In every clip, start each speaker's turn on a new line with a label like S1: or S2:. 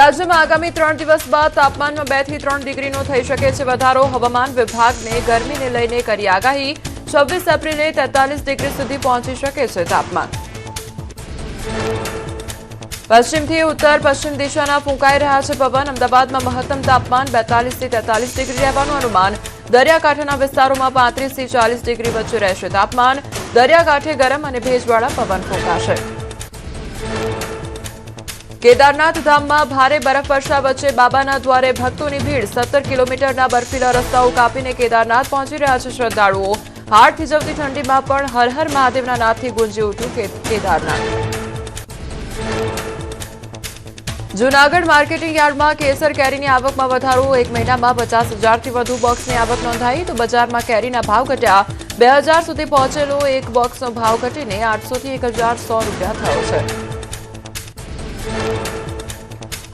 S1: રાજ્યમાં આગામી 3 દિવસ બાદ તાપમાનમાં 2 થી 3 ડિગ્રીનો થઈ શકે છે વધારો. હવામાન વિભાગને ગરમીને લઈને કરી આગાહી. 26 એપ્રિલે 43 ડિગ્રી સુધી પહોંચી શકે છે તાપમાન. પશ્ચિમથી ઉત્તર પશ્ચિમ દિશાના ફૂંકાઈ રહ્યા છે પવન. અમદાવાદમાં મહત્તમ તાપમાન 42 થી 43 ડિગ્રી રહેવાનું અનુમાન. દરિયાકાંઠાના વિસ્તારોમાં 35 થી 40 ડિગ્રી વચ્ચે રહેશે તાપમાન. દરિયાકાંઠે ગરમ અને ભેજવાળા પવન ફૂંકાશે. કેદારનાથ ધામમાં ભારે બરફવર્ષા વચ્ચે બાબાના દ્વારે ભક્તોની ભીડ. 17 કિલોમીટરના બર્ફીલા રસ્તાઓ કાપીને કેદારનાથ પહોંચી રહ્યા છે શ્રદ્ધાળુઓ. હાડ થીજવતી ઠંડીમાં પણ હર હર મહાદેવના નાદથી ગુંજી ઉઠ્યું કેદારનાથ. જૂનાગઢ માર્કેટિંગ યાર્ડમાં કેસર કેરીની આવકમાં વધારો. એક મહિનામાં 50,000થી વધુ બોક્સની આવક નોંધાઈ તો બજારમાં કેરીના ભાવ ઘટ્યા. 2,000 સુધી પહોંચેલો એક બોક્સનો ભાવ ઘટીને 800 થી 1,100 રૂપિયા થયો છે.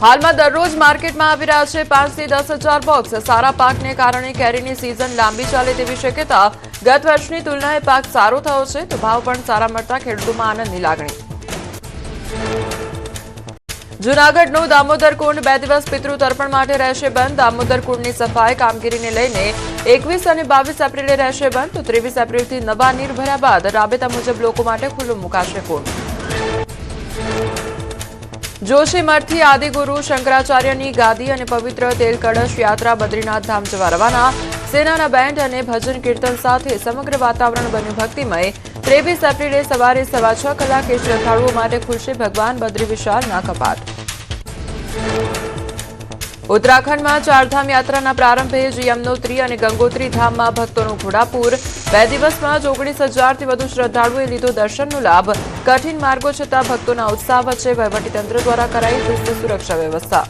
S1: હાલમાં દરરોજ માર્કેટમાં આવી રહ્યા છે 5 થી 10,000 બોક્સ. સારા પાકને કારણે કેરીની સિઝન લાંબી ચાલે તેવી શક્યતા. ગત વર્ષની તુલનાએ પાક સારો થયો છે તો ભાવ પણ સારા મળતા ખેડૂતોમાં આનંદની લાગણી. જૂનાગઢનો દામોદર કુંડ 2 દિવસ પિતૃ તર્પણ માટે રહેશે બંધ. દામોદર કુંડની સફાઈ કામગીરીને લઈને 21 અને 22 એપ્રિલે રહેશે બંધ તો 23 એપ્રિલથી નવા નીર ભર્યા બાદ રાબેતા મુજબ લોકો માટે ખુલ્લું મુકાશે કુંડ. જોશીમઠથી આદિગુરુ શંકરાચાર્યની ગાદી અને પવિત્ર તેલ કળશ યાત્રા બદ્રીનાથ ધામ જવા રવાના. સેનાના બેન્ડ અને ભજન કીર્તન સાથે સમગ્ર વાતાવરણ બન્યું ભક્તિમય. 23 એપ્રિલે સવારે 6:15 કલાકે શ્રદ્ધાળુઓ માટે ખુલશે ભગવાન બદ્રી વિશાળના કપાટ. ઉત્તરાખંડમાં ચારધામ યાત્રાના પ્રારંભે જ યમનોત્રી અને ગંગોત્રી ધામમાં ભક્તોનું ઘોડાપૂર. 2 દિવસમાં 19,000થી વધુ શ્રદ્ધાળુઓએ લીધો દર્શનનો લાભ. કઠિન માર્ગો છતાં ભક્તોના ઉત્સાહ વચ્ચે વહીવટીતંત્ર દ્વારા કરાઈ ચુસ્ત સુરક્ષા વ્યવસ્થા.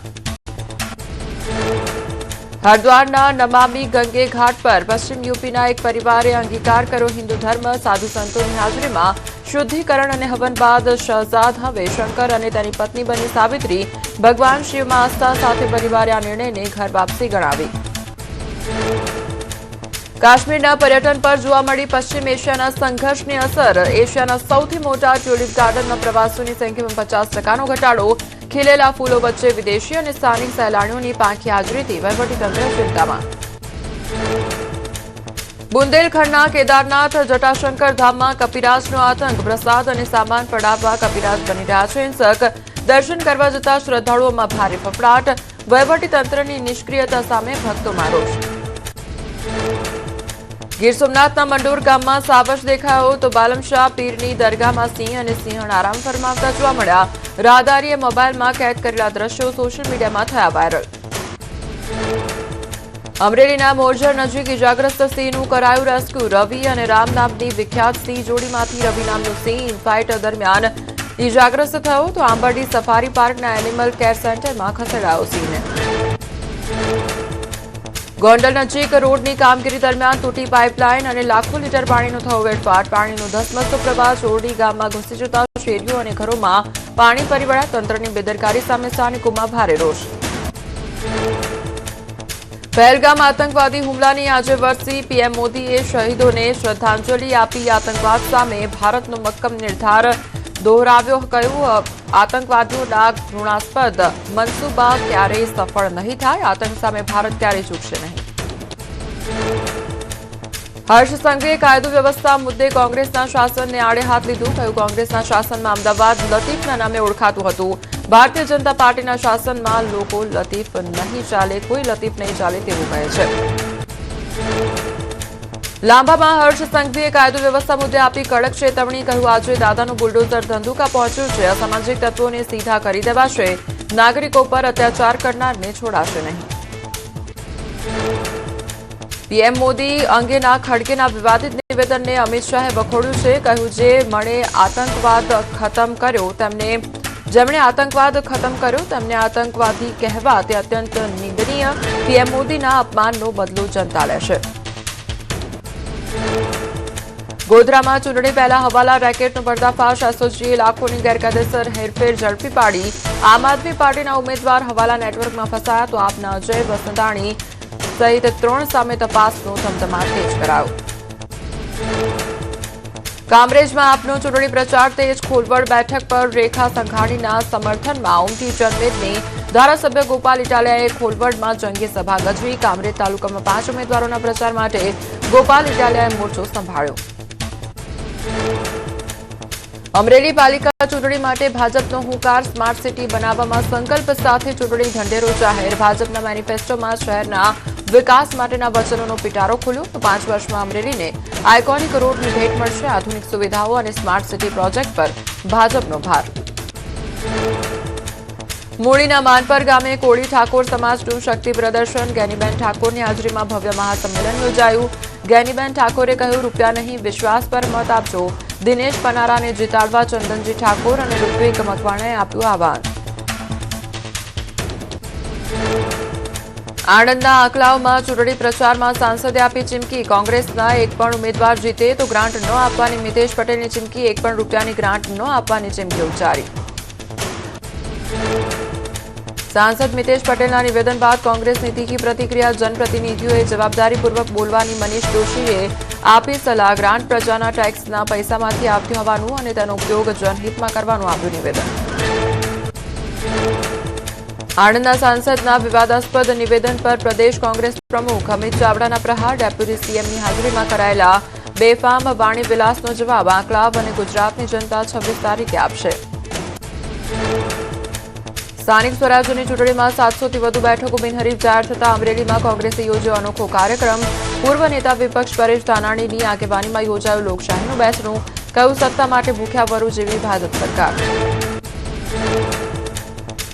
S1: હરિદ્વારના નમામી ગંગે ઘાટ પર પશ્ચિમ યુપીના એક પરિવારે અંગીકાર કર્યો હિન્દુ ધર્મ. સાધુ સંતોની હાજરીમાં શુદ્ધિકરણ અને હવન બાદ શહજાદ હવે શંકર અને તેની પત્ની બની સાવિત્રી. ભગવાન શિવમાં આસ્થા સાથે પરિવારે આ નિર્ણયને ઘર વાપસી ગણાવી. કાશ્મીરના પર્યટન પર જોવા મળી પશ્ચિમ એશિયાના સંઘર્ષની અસર. એશિયાના સૌથી મોટા ટ્યુલિપ ગાર્ડનમાં પ્રવાસીઓની સંખ્યામાં 50% ઘટાડો. ખીલેલા ફૂલો વચ્ચે વિદેશી અને સ્થાનિક સહેલાણીઓની પાંખી હાજરીથી વહીવટીતંત્ર ચિંતામાં. બુંદેલખંડના કેદારનાથ જટાશંકર ધામમાં કપિરાજનો આતંક. પ્રસાદ અને સામાન પડાવવા કપિરાજ બની રહ્યા છે હિંસક. દર્શન કરવા જતા શ્રદ્ધાળુઓમાં ભારે ફફડાટ. વહીવટીતંત્રની નિષ્ક્રિયતા સામે ભક્તોમાં રોષ. ગીર સોમનાથના મંડોર ગામમાં સાવજ દેખાયો તો બાલમશાહ પીરની દરગાહમાં સિંહ અને સિંહણ આરામ ફરમાવતા જોવા મળ્યા. રાહદારીએ મોબાઈલમાં કેદ કરેલા દ્રશ્યો સોશિયલ મીડિયામાં થયા વાયરલ. અમરેલીના મોરજર નજીક ઇજાગ્રસ્ત સિંહનું કરાયું રેસ્ક્યુ. રવિ અને રામ નામની વિખ્યાત સિંહ જોડીમાંથી રવિ નામનો સિંહ ઇનફાઇટ દરમિયાન ઇજાગ્રસ્ત થયો તો આંબરડી સફારી પાર્કના એનિમલ કેર સેન્ટરમાં ખસેડાયો સિંહને. ગોંડલ નજીક રોડની કામગીરી દરમિયાન તૂટી પાઇપલાઇન અને લાખો લીટર પાણીનો થયો વેડફાટ. પાણીનો ધસમસતો પ્રવાહ ચોરડી ગામમાં ઘૂસી જતા શેરીઓ અને ઘરોમાં પાણી ફરી વળ્યા. તંત્રની બેદરકારી સામે સ્થાનિકોમાં ભારે રોષ. પહેલગામ આતંકવાદી હુમલાની આજે વર્ષી. પીએમ મોદીએ શહીદોને શ્રદ્ધાંજલિ આપી. આતંકવાદ સામે ભારતનો મક્કમ નિર્ધાર દોહરાવ્યો. કહ્યું આતંકવાદીઓના ઘૃણાસ્પદ મનસૂબા ક્યારેય સફળ નહીં થાય. આતંક સામે ભારત ક્યારેય ઝૂકશે નહીં. હર્ષ સંઘવીએ કાયદો વ્યવસ્થા મુદ્દે કોંગ્રેસના શાસનને આડે હાથ લીધું. કહ્યું કોંગ્રેસના શાસનમાં અમદાવાદ લતીફના નામે ઓળખાતું હતું. ભારતીય જનતા પાર્ટીના શાસનમાં લોકો લતીફ નહીં ચાલે, કોઈ લતીફ નહીં ચાલે તેવું કહે છે. લાંબામાં હર્ષ સંઘવીએ કાયદો વ્યવસ્થા મુદ્દે આપી કડક ચેતવણી. કહ્યું આજે દાદાનું બુલડોઝર ધંધુકા પહોંચ્યું છે. અસામાજિક તત્વોને સીધા કરી દેવાશે. નાગરિકો પર અત્યાચાર કરનારને છોડાશે નહીં. પીએમ મોદી અંગેના ખડગેના વિવાદિત નિવેદનને અમિત શાહે વખોડ્યું છે. કહ્યું જેમણે આતંકવાદ ખતમ કર્યો તેમને આતંકવાદી કહેવા તે અત્યંત નિંદનીય. પીએમ મોદીના અપમાનનો બદલો જનતા લેશે. ગોધરામાં ચૂંટણી પહેલા હવાલા રેકેટનો પર્દાફાશ. એસઓજીએ લાખોની ગેરકાયદેસર હેરફેર ઝડપી પાડી. આમ આદમી પાર્ટીના ઉમેદવાર હવાલા નેટવર્કમાં ફસાયા તો આપના અજય વસંતાણી સહિત 3 સામે તપાસનો ધમધમાટ તેજ કરાયો. કામરેજમાં આપનો ચૂંટણી પ્રચાર તેજ ખોલવડ બેઠક પર રેખા સંઘાણીના સમર્થનમાં ઉમટી જનમેદની ધારાસભ્ય ગોપાલ ઇટાલિયાએ ખોલવડમાં જંગી સભા ગજવી. કામરેજ તાલુકામાં 5 ઉમેદવારોના પ્રચાર માટે ગોપાલ ઇટાલિયાએ મોરચો સંભાળ્યો. અમરેલી પાલિકા ચૂંટણી માટે ભાજપનો હુંકાર. સ્માર્ટ સિટી બનાવવામાં સંકલ્પ સાથે ચૂંટણી ઢંઢેરો જાહેર. ભાજપના મેનિફેસ્ટોમાં શહેરના વિકાસ માટેના વચનોનો પિટારો ખુલ્યો. તો 5 વર્ષમાં અમરેલીને આઇકોનિક રોડની ભેટ મળશે. આધુનિક સુવિધાઓ અને સ્માર્ટ સિટી પ્રોજેક્ટ પર ભાજપનો ભાર. મૂળીના માનપર ગામે કોળી ઠાકોર સમાજનું શક્તિ પ્રદર્શન. જ્ઞાનીબેન ઠાકોરની હાજરીમાં ભવ્ય મહાસંમેલન યોજાયું. જ્ઞાનીબેન ઠાકોરે કહ્યું, રૂપિયા નહીં વિશ્વાસ પર મત આપજો. દિનેશ પનારાને જીતાડવા ચંદનજી ઠાકોર અને ઋત્વિક મકવાણાએ આપ્યું આહવાન. આણંદના આંકલાવમાં ચૂંટણી પ્રચારમાં સાંસદે આપી ચીમકી. કોંગ્રેસના એક પણ ઉમેદવાર જીતે તો ગ્રાન્ટ ન આપવાની મિતેશ પટેલની ચીમકી. 1 પણ રૂપિયાની ગ્રાન્ટ ન આપવાની ચીમકી ઉચ્ચારી. સાંસદ મિતેશ પટેલના નિવેદન બાદ કોંગ્રેસની તીખી પ્રતિક્રિયા. જનપ્રતિનિધિઓએ જવાબદારીપૂર્વક બોલવાની મનીષ દોશીએ આપી સલાહ. ગ્રાન્ટ પ્રજાના ટેક્સના પૈસામાંથી આવતી હોવાનું અને તેનો ઉપયોગ જનહિતમાં કરવાનું આપ્યું નિવેદન. આણંદના સાંસદના વિવાદાસ્પદ નિવેદન પર પ્રદેશ કોંગ્રેસ પ્રમુખ અમિત ચાવડાના પ્રહાર. ડેપ્યુટી સીએમની હાજરીમાં કરાયેલા બેફામ વાણી વિલાસનો જવાબ આંકલાવ અને ગુજરાતની જનતા 26 તારીખે આપશે. સ્થાનિક સ્વરાજ્યની ચૂંટણીમાં 700થી વધુ બેઠકો બિનહરીફ જાહેર થતા અમરેલીમાં કોંગ્રેસે યોજ્યો અનોખો કાર્યક્રમ. પૂર્વ નેતા વિપક્ષ પરેશ ધાનાણીની આગેવાનીમાં યોજાયું લોકશાહીનું બેસણું. કહ્યું, સત્તા માટે ભૂખ્યા વરુ જેવી ભાજપ સરકાર.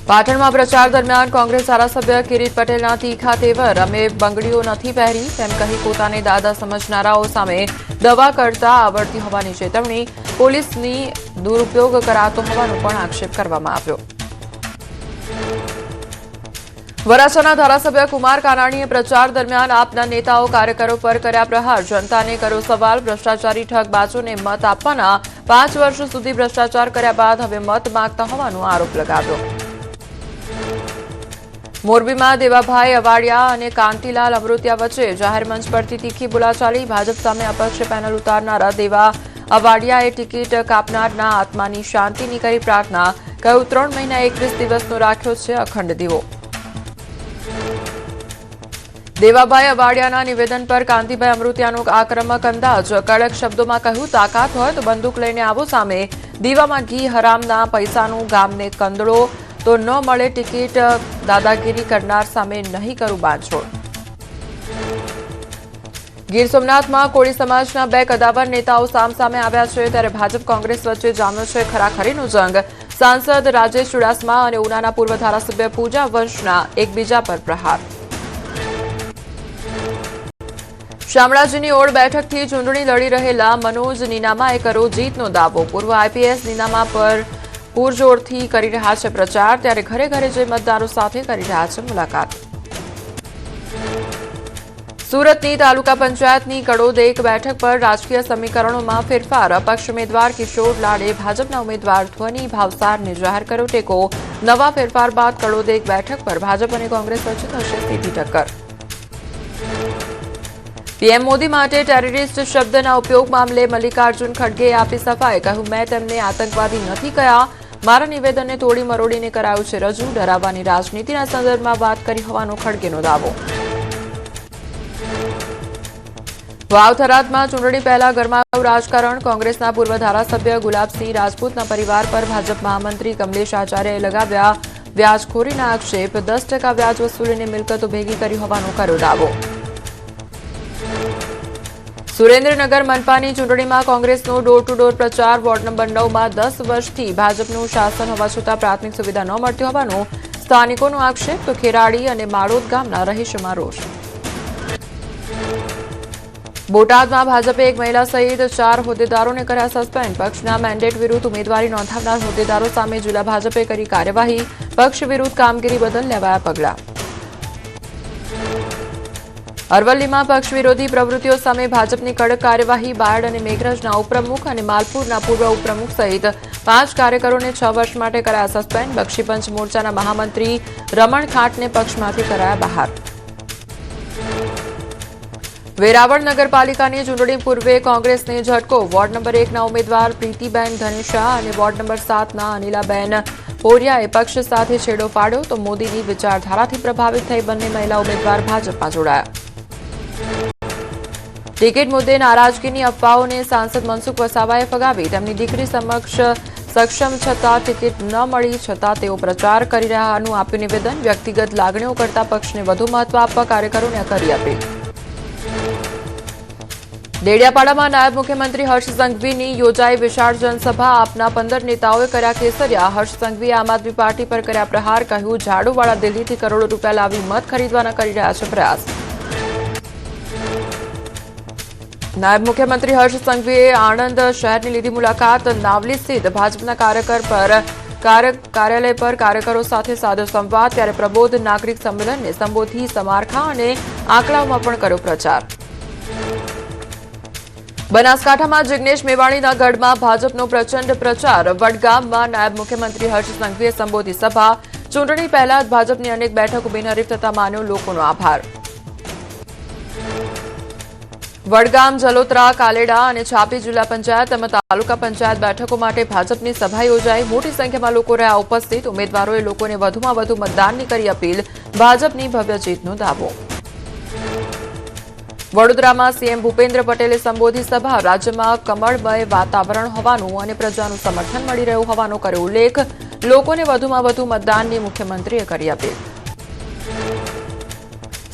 S1: પાટણમાં પ્રચાર દરમિયાન કોંગ્રેસ ધારાસભ્ય કિરીટ પટેલના તીખા તેવર. અમે બંગડીઓ નથી પહેરી તેમ કહી પોતાને દાદા સમજનારાઓ સામે દવા કરતા આવડતી હોવાની ચેતવણી. પોલીસની દુરુપયોગ કરાતો હોવાનો પણ આક્ષેપ કરવામાં આવ્યો. વરાછાના ધારાસભ્ય કુમાર કાનાણીએ પ્રચાર દરમિયાન આપના નેતાઓ કાર્યકરો પર કર્યા પ્રહાર. જનતાને કર્યો સવાલ. ભ્રષ્ટાચારી ઠગબાજોને મત આપવાના 5 વર્ષ સુધી ભ્રષ્ટાચાર કર્યા બાદ હવે મત માંગતા હોવાનો આરોપ લગાવ્યો. મોરબીમાં દેવાભાઈ અવાડિયા અને કાંતિલાલ અમૃતિયા વચ્ચે જાહેર મંચ પરથી તીખી બોલાચાલી. ભાજપ સામે અપક્ષ પેનલ ઉતારનારા દેવા અવાડિયાએ ટિકિટ કાપનારના આત્માની શાંતિની કરી પ્રાર્થના. કહ્યું, 3 મહિના 21 દિવસનો રાખ્યો છે અખંડ દીવો. દેવાભાઈ અવાડિયાના નિવેદન પર કાંતિભાઈ અમૃતિયાનો આક્રમક અંદાજ. કડક શબ્દોમાં કહ્યું, તાકાત હોય તો બંદૂક લઈને આવો સામે. દીવામાં ઘી હરામના પૈસાનું ગામને કંદડો. તો ન મળે ટિકિટ. દાદાગીરી કરનાર સામે નહીં કરું બાંધછોડ. ગીર સોમનાથમાં કોળી સમાજના 2 કદાવર નેતાઓ સામસામે આવ્યા છે. ત્યારે ભાજપ કોંગ્રેસ વચ્ચે જામ્યો છે ખરાખરીનો જંગ. સાંસદ રાજેશ ચુડાસમા અને ઉનાના પૂર્વ ધારાસભ્ય પૂજા વંશના એકબીજા પર પ્રહાર. શામળાજીની ઓળ બેઠકથી ચૂંટણી લડી રહેલા મનોજ નીનામાએ કર્યો જીતનો દાવો. પૂર્વ આઈપીએસ નીનામા પર પૂરજોરથી કરી રહ્યા છે પ્રચાર. ત્યારે ઘરે ઘરે જઈ મતદારો સાથે કરી રહ્યા છે મુલાકાત. સુરતની તાલુકા પંચાયતની કડોદેક બેઠક પર રાજકીય સમીકરણોમાં ફેરફાર. અપક્ષ ઉમેદવાર કિશોર લાડે ભાજપના ઉમેદવાર ધ્વની ભાવસારને જાહેર કર્યો ટેકો. નવા ફેરફાર બાદ કડોદેક બેઠક પર ભાજપ અને કોંગ્રેસ વચ્ચે થશે સીધી ટક્કર. પીએમ મોદી માટે ટેરરિસ્ટ શબ્દના ઉપયોગ મામલે મલ્લિકાર્જુન ખડગેએ આપી સફાઈ. કહ્યું, મેં તેમને આતંકવાદી નથી કહ્યા. મારા નિવેદનને તોડી મરોડીને કરાયું છે રજૂ. ડરાવવાની રાજનીતિના સંદર્ભમાં વાત કરી હોવાનો ખડગેનો દાવો. વાવ-થરાદમાં ચૂંટણી પહેલા ગરમાયું રાજકારણ. કોંગ્રેસના પૂર્વ ધારાસભ્ય ગુલાબસિંહ રાજપૂતના પરિવાર પર ભાજપ મહામંત્રી કમલેશ આચાર્યએ લગાવ્યા વ્યાજખોરીના આક્ષેપ. 10% વ્યાજ વસૂલીને મિલકતો ભેગી કરી હોવાનો કર્યો દાવો. સુરેન્દ્રનગર મનપાની ચૂંટણીમાં કોંગ્રેસનો ડોર ટુ ડોર પ્રચાર. વોર્ડ નંબર 9માં 10 વર્ષથી ભાજપનું શાસન હોવા છતાં પ્રાથમિક સુવિધા ન મળતી હોવાનો સ્થાનિકોનો આક્ષેપ. તો ખેરાડી અને માળોદ ગામના રહીશોમાં રોષ. બોટાદમાં ભાજપે 1 મહિલા સહિત 4 હોદ્દેદારોને કર્યા સસ્પેન્ડ. પક્ષના મેન્ડેટ વિરુદ્ધ ઉમેદવારી નોંધાવનાર હોદ્દેદારો સામે જિલ્લા ભાજપે કરી કાર્યવાહી. પક્ષ વિરુદ્ધ કામગીરી બદલ લેવાયા પગલાં. અરવલ્લીમાં પક્ષ વિરોધી પ્રવૃત્તિઓ સામે ભાજપની કડક કાર્યવાહી. બાયડ અને મેઘરજના ઉપપ્રમુખ અને માલપુરના પૂર્વ ઉપપ્રમુખ સહિત 5 કાર્યકરોને 6 વર્ષ માટે કરાયા સસ્પેન્ડ. બક્ષીપંચ મોરચાના મહામંત્રી રમણ ખાંટને પક્ષમાંથી કરાયા બહાર. વેરાવળ નગરપાલિકાની ચૂંટણી પૂર્વે કોંગ્રેસને ઝટકો. વોર્ડ નંબર 1ના ઉમેદવાર પ્રીતિબેન ધનેશા અને વોર્ડ નંબર 7ના અનિલાબેન પોરિયાએ પક્ષ સાથે છેડો પાડ્યો તો મોદીની વિચારધારાથી પ્રભાવિત થઈ બંને મહિલા ઉમેદવાર ભાજપમાં જોડાયા. ટિકિટ મુદ્દે નારાજગીની અફવાઓને સાંસદ મનસુખ વસાવાએ ફગાવી. તેમની દીકરી સમક્ષ સક્ષમ છતાં ટિકિટ ન મળી છતાં તેઓ પ્રચાર કરી રહ્યાનું આપ્યું નિવેદન. વ્યક્તિગત લાગણીઓ કરતા પક્ષને વધુ મહત્વ આપવા કાર્યકરોને કરી અપીલ. ડેડિયાપાડામાં નાયબ મુખ્યમંત્રી હર્ષ સંઘવીની યોજાઈ વિશાળ જનસભા. આપના 15 નેતાઓએ કર્યા કેસરિયા. હર્ષ સંઘવીએ આમ આદમી પાર્ટી પર કર્યા પ્રહાર. કહ્યું, ઝાડુવાળા દિલ્હીથી કરોડો રૂપિયા લાવી મત ખરીદવાના કરી રહ્યા છે પ્રયાસ. નાયબ મુખ્યમંત્રી હર્ષ સંઘવીએ આણંદ શહેરની લીધી મુલાકાત. નાવલી સ્થિત ભાજપના કાર્યાલય પર કાર્યકરો સાથે સાધો સંવાદ. ત્યારે પ્રબોધ નાગરિક સંમેલનને સંબોધી સમારખા અને આંકડાઓમાં પણ કર્યો પ્રચાર. બનાસકાંઠામાં જિગ્નેશ મેવાણીના ગઢમાં ભાજપનો પ્રચંડ પ્રચાર. વડગામમાં નાયબ મુખ્યમંત્રી હર્ષ સંઘવીએ સંબોધી સભા. ચૂંટણી પહેલા જ ભાજપની અનેક બેઠકો બિનહરીફ થતા માન્યો લોકોનો આભાર. વડગામ, જલોત્રા, કાલેડા અને છાપી જિલ્લા પંચાયત તેમજ તાલુકા પંચાયત બેઠકો માટે ભાજપની સભા યોજાઈ. મોટી સંખ્યામાં લોકો રહ્યા ઉપસ્થિત. ઉમેદવારોએ લોકોને વધુમાં વધુ મતદાનની કરી અપીલ. ભાજપની ભવ્ય જીતનો દાવો. વડોદરામાં સીએમ ભૂપેન્દ્ર પટેલે સંબોધી સભા. રાજ્યમાં કમળમય વાતાવરણ હોવાનું અને પ્રજાનું સમર્થન મળી રહ્યું હોવાનો કર્યો ઉલ્લેખ. લોકોને વધુમાં વધુ મતદાનની મુખ્યમંત્રીએ કરી અપીલ.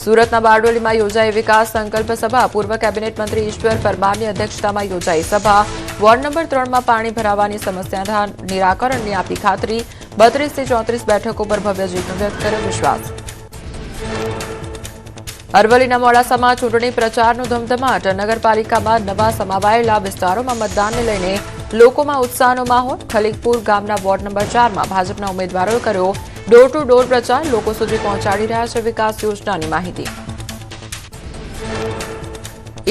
S1: સુરતના બારડોલીમાં યોજાઈ વિકાસ સંકલ્પ સભા. પૂર્વ કેબિનેટ મંત્રી ઈશ્વર પરમારની અધ્યક્ષતામાં યોજાઈ સભા. વોર્ડ નંબર 3માં પાણી ભરાવાની સમસ્યાના નિરાકરણની આપી ખાતરી. 32 થી 34 બેઠકો પર ભવ્ય જીતનો વ્યક્ત કર્યો વિશ્વાસ. અરવલ્લીના મોડાસામાં ચૂંટણી પ્રચારનો ધમધમાટ. નગરપાલિકામાં નવા સમાવાયેલા વિસ્તારોમાં મતદાનને લઈને લોકોમાં ઉત્સાહનો માહોલ. ખલીકપુર ગામના વોર્ડ નંબર 4માં ભાજપના ઉમેદવારોએ કર્યો ડોર ટુ ડોર પ્રચાર. લોકો સુધી પહોંચાડી રહ્યા છે વિકાસ યોજનાની માહિતી.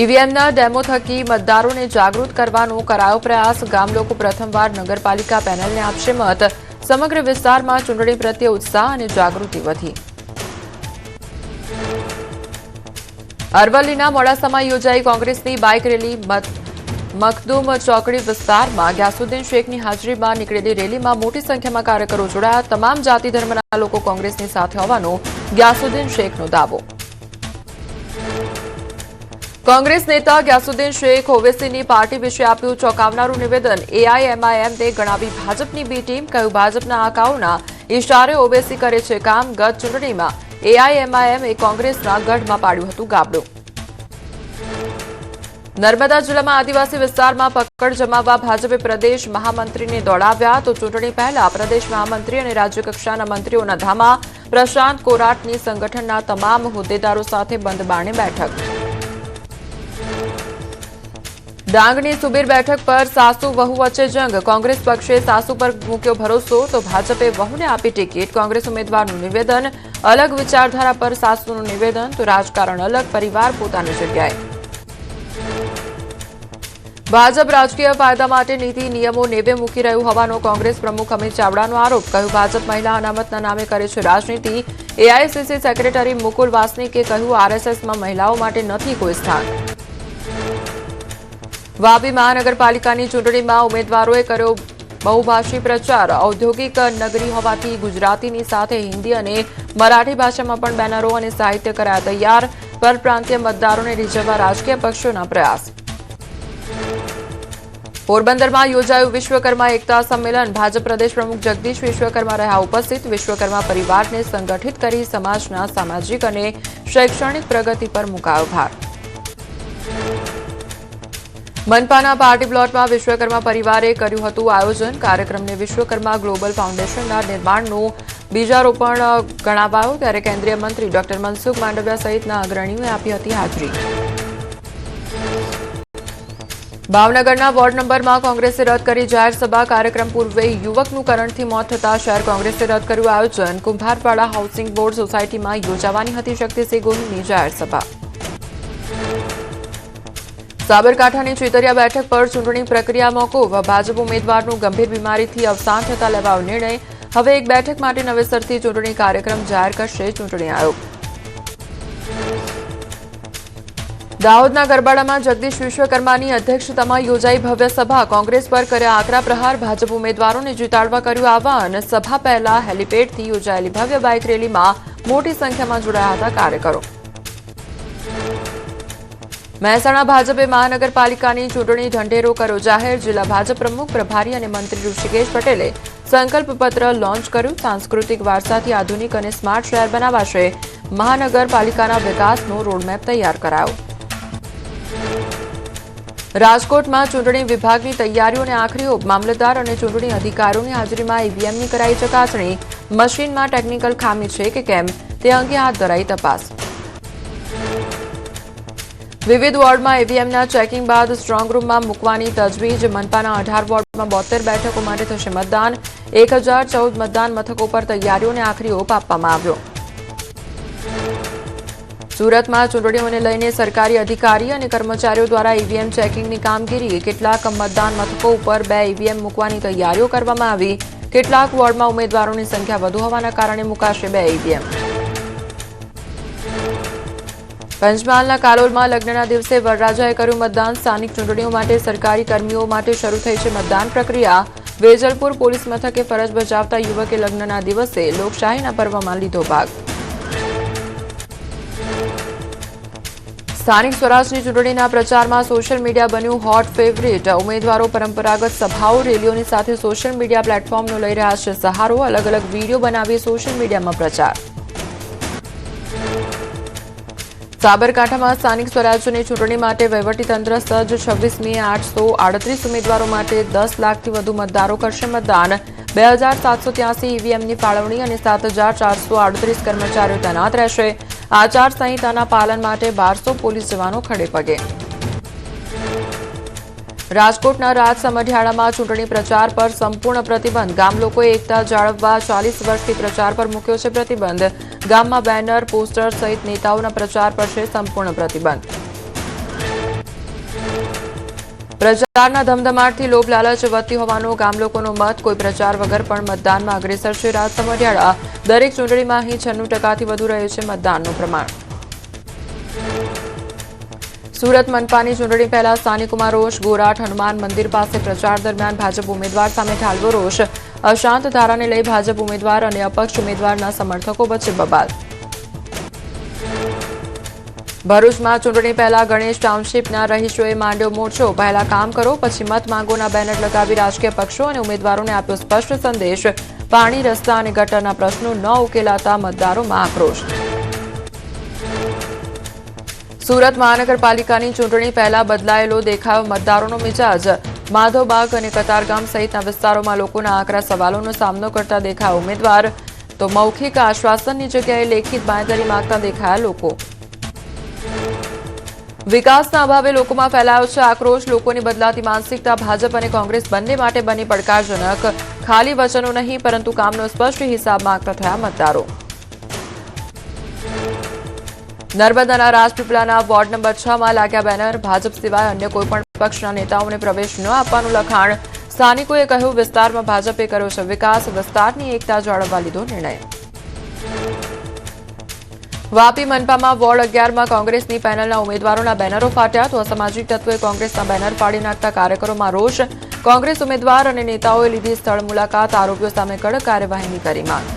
S1: ઈવીએમના ડેમો થકી મતદારોને જાગૃત કરવાનો કરાયો પ્રયાસ. ગામ લોકો પ્રથમવાર નગરપાલિકા પેનલને આપશે મત. સમગ્ર વિસ્તારમાં ચૂંટણી પ્રત્યે ઉત્સાહ અને જાગૃતિ વધી. અરવલ્લીના મોડાસામાં યોજાઈ કોંગ્રેસની બાઇક રેલી. મખદુમ ચોકડી વિસ્તારમાં ગ્યાસુદ્દીન શેખની હાજરીમાં નીકળેલી રેલીમાં મોટી સંખ્યામાં કાર્યકરો જોડાયા. તમામ જાતિ ધર્મના લોકો કોંગ્રેસની સાથે હોવાનો ગ્યાસુદ્દીન શેખનો દાવો. કોંગ્રેસ નેતા ગ્યાસુદ્દીન શેખ ઓવેસીની પાર્ટી વિશે આપ્યું ચોંકાવનારું નિવેદન. એઆઈએમઆઈએમને ગણાવી ભાજપની બી ટીમ. કહ્યું, ભાજપના આકાઓના ઇશારે ઓવેસી કરે છે કામ. ગત ચૂંટણીમાં એઆઈએમઆઈએમ કોંગ્રેસના ગઢમાં પાડ્યું હતું ગાબડું. નર્મદા જિલ્લામાં આદિવાસી વિસ્તારમાં પકડ જમાવવા ભાજપે પ્રદેશ મહામંત્રીને દોડાવ્યા. તો ચૂંટણી પહેલા પ્રદેશ મહામંત્રી અને રાજ્યકક્ષાના મંત્રીઓના ધામા. પ્રશાંત કોરાટની સંગઠનના તમામ હોદ્દેદારો સાથે બંધ બારણે બેઠક. ડાંગની સુબીર બેઠક પર સાસુ વહુ વચ્ચે જંગ. કોંગ્રેસ પક્ષે સાસુ પર મૂક્યો ભરોસો તો ભાજપે વહુને આપી ટિકિટ. કોંગ્રેસ ઉમેદવારનું નિવેદન. અલગ વિચારધારા પર સાસુનું નિવેદન તો રાજકારણ અલગ, પરિવાર પોતાની જગ્યાએ. ભાજપ રાજકીય ફાયદા માટે નીતિ નિયમો નેવે મૂકી રહ્યું હોવાનો કોંગ્રેસ પ્રમુખ અમિત ચાવડાનો આરોપ. કહ્યું, ભાજપ મહિલા અનામતના નામે કરે છે રાજનીતિ. એઆઈસીસી સેક્રેટરી મુકુલ વાસનિકે કહ્યું, આરએસએસમાં મહિલાઓ માટે નથી કોઈ સ્થાન. વાપી મહાનગરપાલિકાની ચૂંટણીમાં ઉમેદવારોએ કર્યો બહુભાષી પ્રચાર. ઔદ્યોગિક નગરી હોવાથી ગુજરાતીની સાથે હિન્દી અને મરાઠી ભાષામાં પણ બેનરો અને સાહિત્ય કરાયા તૈયાર. પરપ્રાંતીય મતદારોને રીઝવવા રાજકીય પક્ષોના પ્રયાસ. પોરબંદરમાં યોજાયું વિશ્વકર્મા એકતા સંમેલન. ભાજપ પ્રદેશ પ્રમુખ જગદીશ વિશ્વકર્મા રહ્યા ઉપસ્થિત. વિશ્વકર્મા પરિવારને સંગઠિત કરી સમાજના સામાજિક અને શૈક્ષણિક પ્રગતિ પર મુકાયો ભાર. મનપાના પાર્ટી પ્લોટમાં વિશ્વકર્મા પરિવારે કર્યું હતું આયોજન. કાર્યક્રમને વિશ્વકર્મા ગ્લોબલ ફાઉન્ડેશનના નિર્માણનું બીજારોપણ ગણાવાયું. ત્યારે કેન્દ્રીય મંત્રી ડોક્ટર મનસુખ માંડવિયા સહિતના અગ્રણીઓએ આપી હતી હાજરી. ભાવનગરના વોર્ડ નંબરમાં કોંગ્રેસે રદ કરી જાહેર સભા. કાર્યક્રમ પૂર્વે યુવકનું કરંટથી મોત થતા શહેર કોંગ્રેસે રદ કર્યું આયોજન. કુંભારપાડા હાઉસિંગ બોર્ડ સોસાયટીમાં યોજાવાની હતી શક્તિસિંહ ગોહિલની જાહેર સભા. સાબરકાંઠાની ચીતરિયા બેઠક પર ચૂંટણી પ્રક્રિયા મોકૂફ. ભાજપ ઉમેદવારનું ગંભીર બીમારીથી અવસાન થતા લેવાયો નિર્ણય. હવે એક બેઠક માટે નવેસરથી ચૂંટણી કાર્યક્રમ જાહેર કરશે ચૂંટણી આયોગ. દાહોદના ગરબાડામાં જગદીશ વિશ્વકર્માની અધ્યક્ષતામાં યોજાઈ ભવ્ય સભા. કોંગ્રેસ પર કર્યા આકરા પ્રહાર. ભાજપ ઉમેદવારોને જીતાડવા કર્યું આહ્વાન. સભા પહેલા હેલીપેડથી યોજાયેલી ભવ્ય બાઇક રેલીમાં મોટી સંખ્યામાં જોડાયા હતા કાર્યકરો. મહેસાણા ભાજપે મહાનગરપાલિકાની ચૂંટણી ઢંઢેરો કર્યો જાહેર. જિલ્લા ભાજપ પ્રમુખ પ્રભારી અને મંત્રી ઋષિકેશ પટેલે સંકલ્પ પત્ર લોન્ચ કર્યું. સાંસ્કૃતિક વારસાથી આધુનિક અને સ્માર્ટ શહેર બનાવાશે. મહાનગરપાલિકાના વિકાસનો રોડમેપ તૈયાર કરાયો. રાજકોટમાં ચૂંટણી વિભાગની તૈયારીઓને આખરી ઓપ. મામલતદાર અને ચૂંટણી અધિકારીઓની હાજરીમાં ઈવીએમની કરાઈ ચકાસણી. મશીનમાં ટેકનિકલ ખામી છે કે કેમ તે અંગે હાથ ધરાઈ તપાસ. વિવિધ વોર્ડમાં ઈવીએમના ચેકિંગ બાદ સ્ટ્રોંગ રૂમમાં મૂકવાની તજવીજ. મનપાના 18 વોર્ડમાં 72 બેઠકો માટે થશે મતદાન. 1014 મતદાન મથકો પર તૈયારીઓને આખરી ઓપ આપવામાં આવ્યો. સુરતમાં ચૂંટણીઓને લઈને સરકારી અધિકારી અને કર્મચારીઓ દ્વારા ઈવીએમ ચેકિંગની કામગીરી. કેટલાક મતદાન મથકો ઉપર 2 ઈવીએમ મૂકવાની તૈયારીઓ કરવામાં આવી. કેટલાક વોર્ડમાં ઉમેદવારોની સંખ્યા વધુ હોવાના કારણે મુકાશે 2 ઈવીએમ. પંચમહાલના કાલોલમાં લગ્નના દિવસે વરરાજાએ કર્યું મતદાન. સ્થાનિક ચૂંટણીઓ માટે સરકારી કર્મીઓ માટે શરૂ થઈ છે મતદાન પ્રક્રિયા. વેજલપુર પોલીસ મથકે ફરજ બજાવતા યુવકે લગ્નના દિવસે લોકશાહીના પર્વમાં લીધો ભાગ. સ્થાનિક સ્વરાજની ચૂંટણીના પ્રચારમાં સોશિયલ મીડિયા બન્યું હોટ ફેવરિટ. ઉમેદવારો પરંપરાગત સભાઓ રેલીઓની સાથે સોશિયલ મીડિયા પ્લેટફોર્મનો લઈ રહ્યા છે સહારો. અલગ અલગ વીડિયો બનાવી સોશિયલ મીડિયામાં પ્રચાર. સાબરકાંઠામાં સ્થાનિક સ્વરાજ્યની ચૂંટણી માટે વહીવટીતંત્ર સજ્જ. 26મીએ 838 ઉમેદવારો માટે 10 લાખથી વધુ મતદારો કરશે મતદાન. 2783 ઈવીએમની ફાળવણી અને 7438 કર્મચારીઓ તૈનાત રહેશે. આચારસંહિતાના પાલન માટે 1200 પોલીસ જવાનો ખડેપગે. રાજકોટના રાજ સમઢિયાળામાં ચૂંટણી પ્રચાર પર સંપૂર્ણ પ્રતિબંધ. ગામ લોકોએ એકતા જાળવવા 40 વર્ષથી પ્રચાર પર મૂક્યો છે પ્રતિબંધ. ગામમાં બેનર, પોસ્ટર સહિત નેતાઓના પ્રચાર પર છે સંપૂર્ણ પ્રતિબંધ. પ્રચારના ધમધમાટથી લોભ લાલચ વધતી હોવાનો ગામ લોકોનો મત. કોઈ પ્રચાર વગર પણ મતદાનમાં અગ્રેસર છે રાજ સમઢિયાળા. દરેક ચૂંટણીમાં અહીં 96%થી વધુ રહ્યું છે મતદાનનું પ્રમાણ. સુરત મનપાની ચૂંટણી પહેલા સ્થાનિકોમાં રોષ. ગોરાટ હનુમાન મંદિર પાસે પ્રચાર દરમિયાન ભાજપ ઉમેદવાર સામે ઠાલવો રોષ. અશાંત ધારાને લઈ ભાજપ ઉમેદવાર અને અપક્ષ ઉમેદવારના સમર્થકો વચ્ચે બબાલ. ભરૂચમાં ચૂંટણી પહેલા ગણેશ ટાઉનશીપના રહીશોએ માંડ્યો મોરચો. પહેલા કામ કરો પછી મત માંગોના બેનર લગાવી રાજકીય પક્ષો અને ઉમેદવારોને આપ્યો સ્પષ્ટ સંદેશ. પાણી, રસ્તા અને ગટરના પ્રશ્નો ન ઉકેલાતા મતદારોમાં આક્રોશ. સુરત મહાનગરપાલિકાની ચૂંટણી પહેલા બદલાયેલો દેખાયો મતદારોનો મિજાજ. માધવબાગ અને કતારગામ સહિતના વિસ્તારોમાં લોકોના આકરા સવાલોનો સામનો કરતા દેખાયા ઉમેદવાર. તો મૌખિક આશ્વાસનની જગ્યાએ લેખિત બાંયધરી માંગતા દેખાયા લોકો. વિકાસના અભાવે લોકોમાં ફેલાયો છે આક્રોશ. લોકોની બદલાતી માનસિકતા ભાજપ અને કોંગ્રેસ બંને માટે બની પડકારજનક. ખાલી વચનો નહીં પરંતુ કામનો સ્પષ્ટ હિસાબ માંગતા થયા મતદારો. નર્મદાના રાજપીપળાના વોર્ડ નંબર 6માં લાગ્યા બેનર. ભાજપ સિવાય અન્ય કોઈપણ પક્ષના નેતાઓને પ્રવેશ ન આપવાનું લખાણ. સ્થાનિકોએ કહ્યું વિસ્તારમાં ભાજપે કર્યો છે વિકાસ. વિસ્તારની એકતા જાળવવા લીધો નિર્ણય. વાપી મનપામાં વોર્ડ 11માં કોંગ્રેસની પેનલના ઉમેદવારોના બેનરો ફાટ્યા. તો અસામાજિક તત્વોએ કોંગ્રેસના બેનર ફાડી નાખતા કાર્યકરોમાં રોષ. કોંગ્રેસ ઉમેદવાર અને નેતાઓએ લીધી સ્થળ મુલાકાત. આરોપીઓ સામે કડક કાર્યવાહીની કરી માંગ.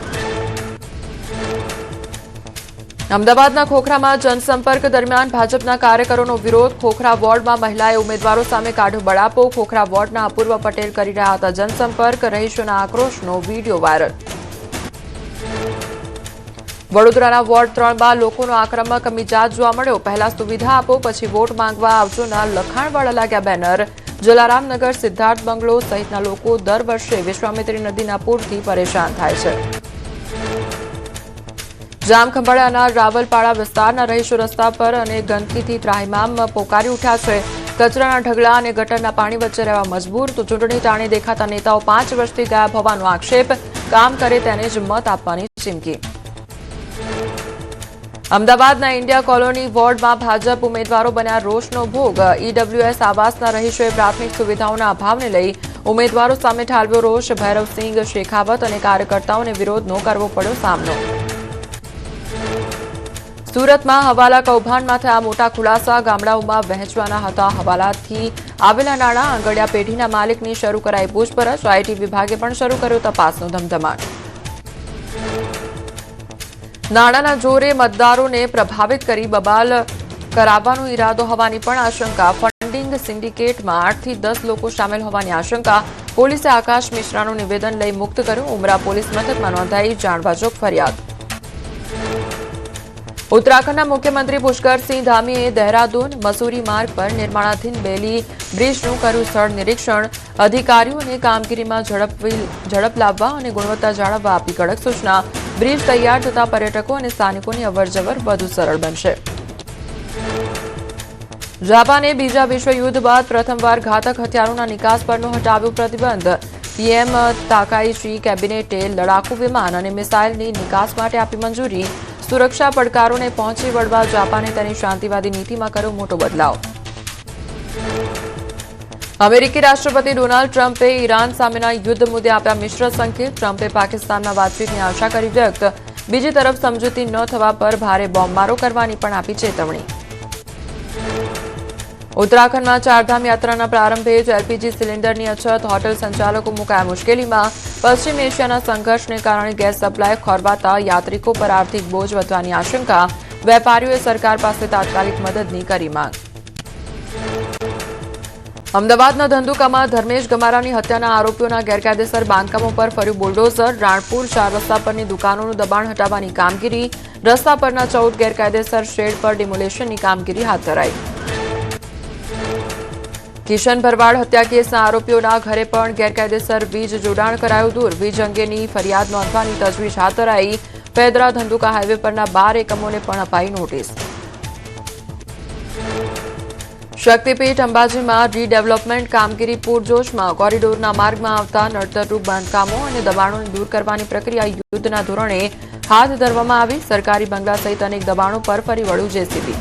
S1: અમદાવાદના ખોખરામાં જનસંપર્ક દરમિયાન ભાજપના કાર્યકરોનો વિરોધ. ખોખરા વોર્ડમાં મહિલાએ ઉમેદવારો સામે કાઢ્યો બળાપો. ખોખરા વોર્ડના અપૂર્વ પટેલ કરી રહ્યા હતા જનસંપર્ક. રહીશોના આક્રોશનો વીડિયો વાયરલ. વડોદરાના વોર્ડ 3માં લોકોનો આક્રમક મિજાજ જોવા મળ્યો. પહેલા સુવિધા આપો પછી વોટ માંગવા આવજોના લખાણવાળા લાગ્યા બેનર. જલારામનગર, સિદ્ધાર્થ બંગલો સહિતના લોકો દર વર્ષે વિશ્વામિત્રી નદીના પૂરથી પરેશાન થાય છે. જામખંભાળિયાના રાવલપાડા વિસ્તારના રહીશો રસ્તા પર અને ગંદકીથી ત્રાહિમામ પોકારી ઉઠ્યા છે. કચરાના ઢગલા અને ગટરના પાણી વચ્ચે રહેવા મજબૂર. તો ચૂંટણી ટાણે દેખાતા નેતાઓ 5 વર્ષથી ગાયબ હોવાનો આક્ષેપ. કામ કરે તેને જ મત આપવાની ચીમકી. અમદાવાદના ઇન્ડિયા કોલોની વોર્ડમાં ભાજપ ઉમેદવારો બન્યા રોષનો ભોગ. ઈડબ્લ્યુએસ આવાસના રહીશોએ પ્રાથમિક સુવિધાઓના અભાવને લઈ ઉમેદવારો સામે ઠાલવ્યો રોષ. ભૈરવસિંહ શેખાવત અને કાર્યકર્તાઓને વિરોધનો કરવો પડ્યો સામનો. સુરતમાં હવાલા કૌભાંડમાં થયા મોટા ખુલાસા. ગામડાઓમાં વહેંચવાના હતા હવાલાથી આવેલા નાણાં. આંગડિયા પેઢીના માલિકની શરૂ કરાઈ પૂછપરછ. આઈટી વિભાગે પણ શરૂ કર્યો તપાસનો ધમધમાટ. નાણાંના જોરે મતદારોને પ્રભાવિત કરી બબાલ કરાવવાનો ઈરાદો હોવાની પણ આશંકા. ફંડિંગ સિન્ડિકેટમાં 8 થી 10 લોકો સામેલ હોવાની આશંકા. પોલીસે આકાશ મિશ્રાનું નિવેદન લઈ મુક્ત કર્યું. ઉમરા પોલીસ મથકમાં નોંધાઈ જાણવાજોગ ફરિયાદ. ઉત્તરાખંડના મુખ્યમંત્રી પુષ્કરસિંહ ધામીએ દહેરાદૂન મસૂરી માર્ગ પર નિર્માણાધીન બેલી બ્રિજનું કર્યું સ્થળ નિરીક્ષણ. અધિકારીઓને કામગીરીમાં ઝડપ લાવવા અને ગુણવત્તા જાળવવા આપી કડક સૂચના. બ્રિજ તૈયાર થતા પર્યટકો અને સ્થાનિકોની અવરજવર વધુ સરળ બનશે. જાપાને બીજા વિશ્વયુદ્ધ બાદ પ્રથમવાર ઘાતક હથિયારોના નિકાસ પરનો હટાવ્યો પ્રતિબંધ. પીએમ તાકાઈચી કેબિનેટે લડાકુ વિમાન અને મિસાઇલની નિકાસ માટે આપી મંજૂરી. સુરક્ષા પડકારોને પહોંચી વળવા જાપાને તેની શાંતિવાદી નીતિમાં કર્યો મોટો બદલાવ. અમેરિકી રાષ્ટ્રપતિ ડોનાલ્ડ ટ્રમ્પે ઈરાન સામેના યુદ્ધ મુદ્દે આપ્યા મિશ્ર સંકેત. ટ્રમ્પે પાકિસ્તાનમાં વાતચીતની આશા કરી વ્યક્ત. બીજી તરફ સમજૂતી ન થવા પર ભારે બોમ્બમારો કરવાની પણ આપી ચેતવણી. ઉત્તરાખંડમાં ચારધામ યાત્રાના પ્રારંભે જ એલપીજી સિલિન્ડરની અછત. હોટલ સંચાલકો મુકાયા મુશ્કેલીમાં. પશ્ચિમ એશિયાના સંઘર્ષને કારણે ગેસ સપ્લાય ખોરવાતા યાત્રિકો પર આર્થિક બોજ વધવાની આશંકા. વેપારીઓએ સરકાર પાસે તાત્કાલિક મદદની કરી માંગ. અમદાવાદના ધંધુકામાં ધર્મેશ ગમારાની હત્યાના આરોપીઓના ગેરકાયદેસર બાંધકામો પર ફર્યું બુલડોઝર. રાણપુર 4 રસ્તા પરની દુકાનોનું દબાણ હટાવવાની કામગીરી. રસ્તા પરના 14 ગેરકાયદેસર શેડ પર ડિમોલેશનની કામગીરી હાથ ધરાઈ. કિશન ભરવાડ હત્યા કેસના આરોપીઓના ઘરે પણ ગેરકાયદેસર વીજ જોડાણ કરાયું દૂર. વીજ અંગેની ફરિયાદ નોંધવાની તજવીજ હાથ ધરાઈ. પેદરા ધંધુકા હાઈવે પરના 12 એકમોને પણ અપાઈ નોટિસ. શક્તિપીઠ અંબાજીમાં રીડેવલપમેન્ટ કામગીરી પૂરજોશમાં. કોરિડોરના માર્ગમાં આવતા નડતરરૂપ બાંધકામો અને દબાણોને દૂર કરવાની પ્રક્રિયા યુદ્ધના ધોરણે હાથ ધરવામાં આવી. સરકારી બંગલા સહિત અનેક દબાણો પર ફરી વળ્યું જેસીબી.